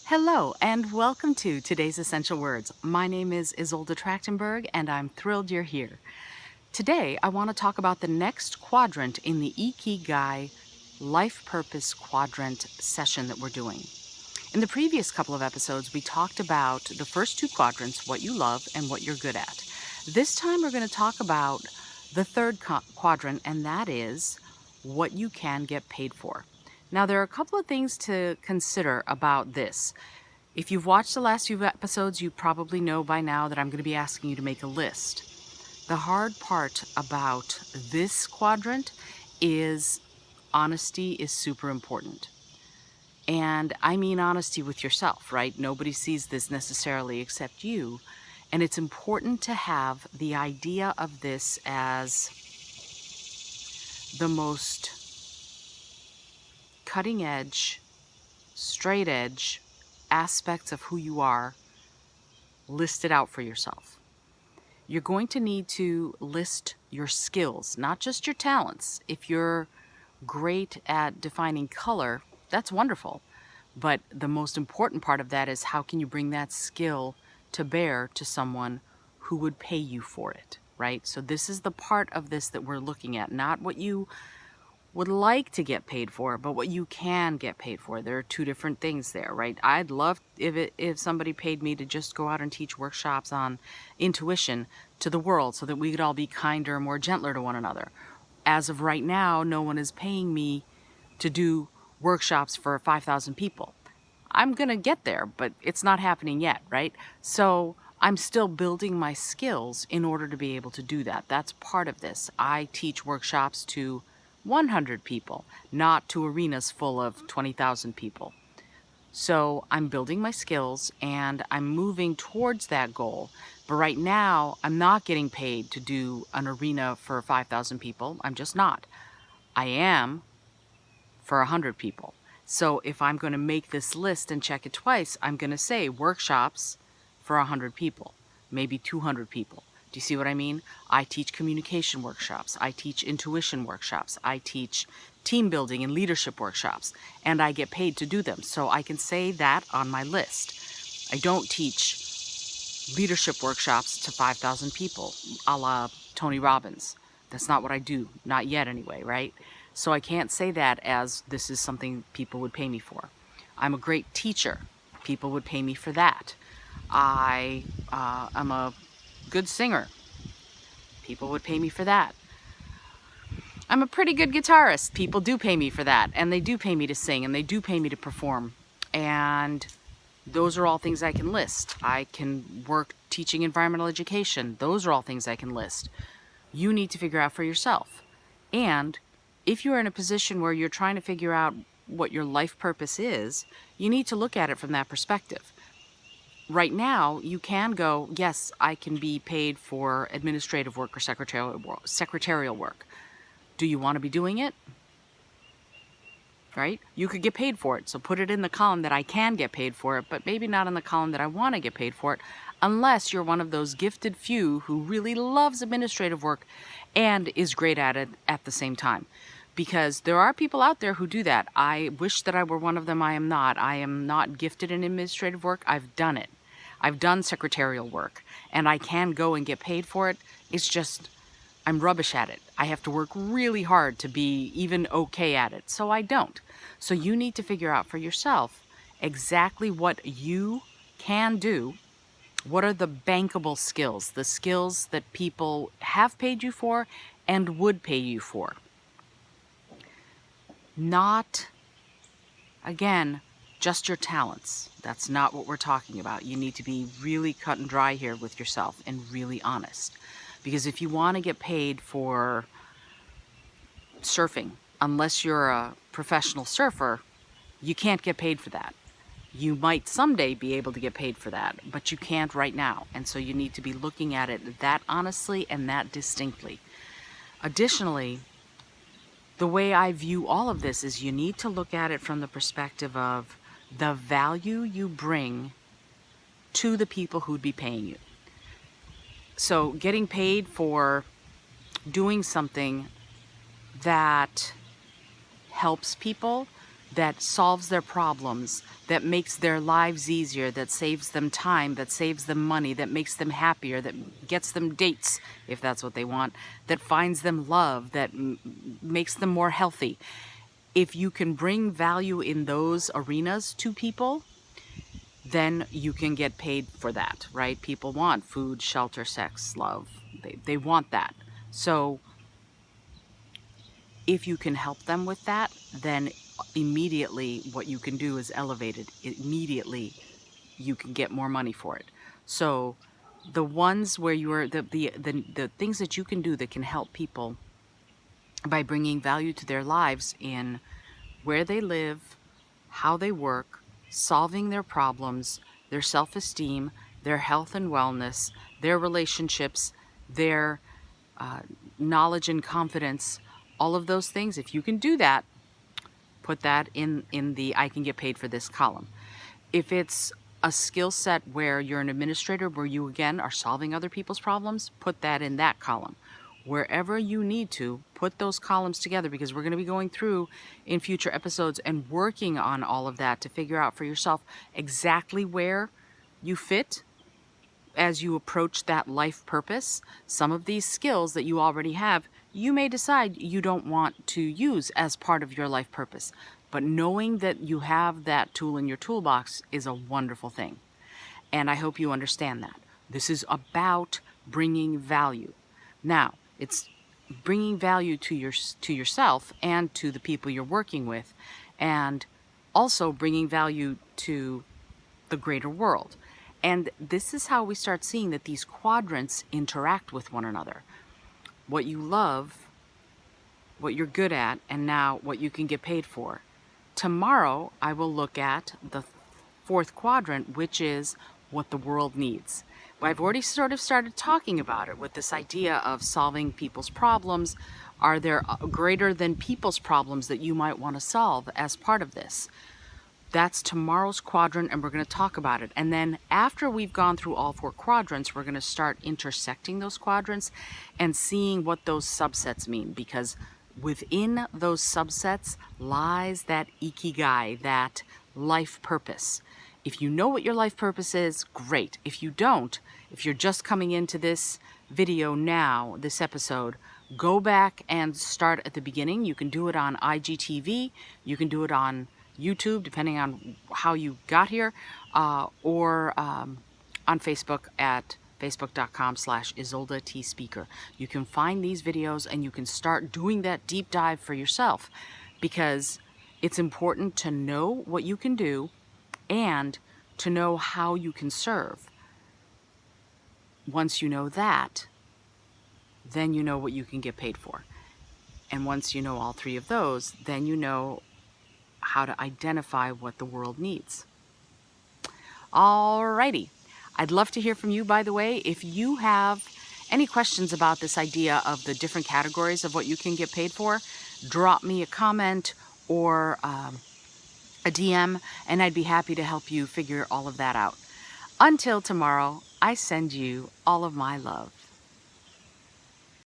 Hello and welcome to today's Essential Words. My name is Isolde Trachtenberg and I'm thrilled you're here. Today I want to talk about the next quadrant in the Ikigai life purpose quadrant session that we're doing. In the previous couple of episodes we talked about the first two quadrants, what you love and what you're good at. This time we're going to talk about the third quadrant, and that is what you can get paid for. Now, there are a couple of things to consider about this. If you've watched the last few episodes, you probably know by now that I'm going to be asking you to make a list. The hard part about this quadrant is honesty is super important. And I mean honesty with yourself, right? Nobody sees this necessarily except you. And it's important to have the idea of this as the most cutting edge, straight edge aspects of who you are listed out for yourself. You're going to need to list your skills, not just your talents. If you're great at defining color, that's wonderful. But the most important part of that is how can you bring that skill to bear to someone who would pay you for it, right? So this is the part of this that we're looking at, not what you would like to get paid for, but what you can get paid for. There are two different things there, right? I'd love if somebody paid me to just go out and teach workshops on intuition to the world so that we could all be kinder, more gentler to one another. As of right now, no one is paying me to do workshops for 5,000 people. I'm gonna get there, but it's not happening yet, right? So I'm still building my skills in order to be able to do that. That's part of this. I teach workshops to 100 people, not to arenas full of 20,000 people. So I'm building my skills and I'm moving towards that goal. But right now, I'm not getting paid to do an arena for 5,000 people. I'm just not. I am for 100 people. So if I'm going to make this list and check it twice, I'm going to say workshops for 100 people, maybe 200 people. Do you see what I mean? I teach communication workshops. I teach intuition workshops. I teach team building and leadership workshops, and I get paid to do them. So I can say that on my list. I don't teach leadership workshops to 5,000 people, a la Tony Robbins. That's not what I do, not yet anyway, right? So I can't say that as this is something people would pay me for. I'm a great teacher. People would pay me for that. I'm a good singer. People would pay me for that. I'm a pretty good guitarist. People do pay me for that. And they do pay me to sing, and they do pay me to perform. And those are all things I can list. I can work teaching environmental education. Those are all things I can list. You need to figure out for yourself. And if you're in a position where you're trying to figure out what your life purpose is, you need to look at it from that perspective. Right now, you can go, yes, I can be paid for administrative work or secretarial work. Do you want to be doing it? Right? You could get paid for it. So put it in the column that I can get paid for it, but maybe not in the column that I want to get paid for it, unless you're one of those gifted few who really loves administrative work and is great at it at the same time. Because there are people out there who do that. I wish that I were one of them. I am not. I am not gifted in administrative work. I've done it. I've done secretarial work, and I can go and get paid for it. It's just, I'm rubbish at it. I have to work really hard to be even okay at it, so I don't. So you need to figure out for yourself exactly what you can do. What are the bankable skills, the skills that people have paid you for and would pay you for? Not, again, just your talents. That's not what we're talking about. You need to be really cut and dry here with yourself and really honest. Because if you want to get paid for surfing, unless you're a professional surfer, you can't get paid for that. You might someday be able to get paid for that, but you can't right now. And so you need to be looking at it that honestly and that distinctly. Additionally, the way I view all of this is you need to look at it from the perspective of the value you bring to the people who'd be paying you. So getting paid for doing something that helps people that solves their problems, that makes their lives easier, that saves them time, that saves them money, that makes them happier, that gets them dates if that's what they want, that finds them love, that makes them more healthy. If you can bring value in those arenas to people, then you can get paid for that, right? People want food, shelter, sex, love. They want that. So if you can help them with that, then immediately what you can do is elevate it. Immediately you can get more money for it. So the ones where you're the things that you can do that can help people by bringing value to their lives in where they live, how they work, solving their problems, their self-esteem, their health and wellness, their relationships, their knowledge and confidence, all of those things. If you can do that, put that in the I can get paid for this column. If it's a skill set where you're an administrator, where you again are solving other people's problems, put that in that column. Wherever you need to, put those columns together, because we're going to be going through in future episodes and working on all of that to figure out for yourself exactly where you fit as you approach that life purpose. Some of these skills that you already have, you may decide you don't want to use as part of your life purpose. But knowing that you have that tool in your toolbox is a wonderful thing. And I hope you understand that. This is about bringing value. Now, it's bringing value to yourself and to the people you're working with, and also bringing value to the greater world. And this is how we start seeing that these quadrants interact with one another. What you love, what you're good at, and now what you can get paid for. Tomorrow, I will look at the fourth quadrant, which is what the world needs. I've already sort of started talking about it with this idea of solving people's problems. Are there greater than people's problems that you might want to solve as part of this? That's tomorrow's quadrant, and we're going to talk about it. And then after we've gone through all four quadrants, we're going to start intersecting those quadrants and seeing what those subsets mean, because within those subsets lies that Ikigai, that life purpose. If you know what your life purpose is, great. If you don't, if you're just coming into this video now, this episode, go back and start at the beginning. You can do it on IGTV, you can do it on YouTube, depending on how you got here, or on Facebook at facebook.com/Isolda T Speaker. You can find these videos and you can start doing that deep dive for yourself, because it's important to know what you can do and to know how you can serve. Once you know that, then you know what you can get paid for. And once you know all three of those, then you know how to identify what the world needs. Alrighty. I'd love to hear from you, by the way. If you have any questions about this idea of the different categories of what you can get paid for, drop me a comment or a DM, and I'd be happy to help you figure all of that out. Until tomorrow, I send you all of my love.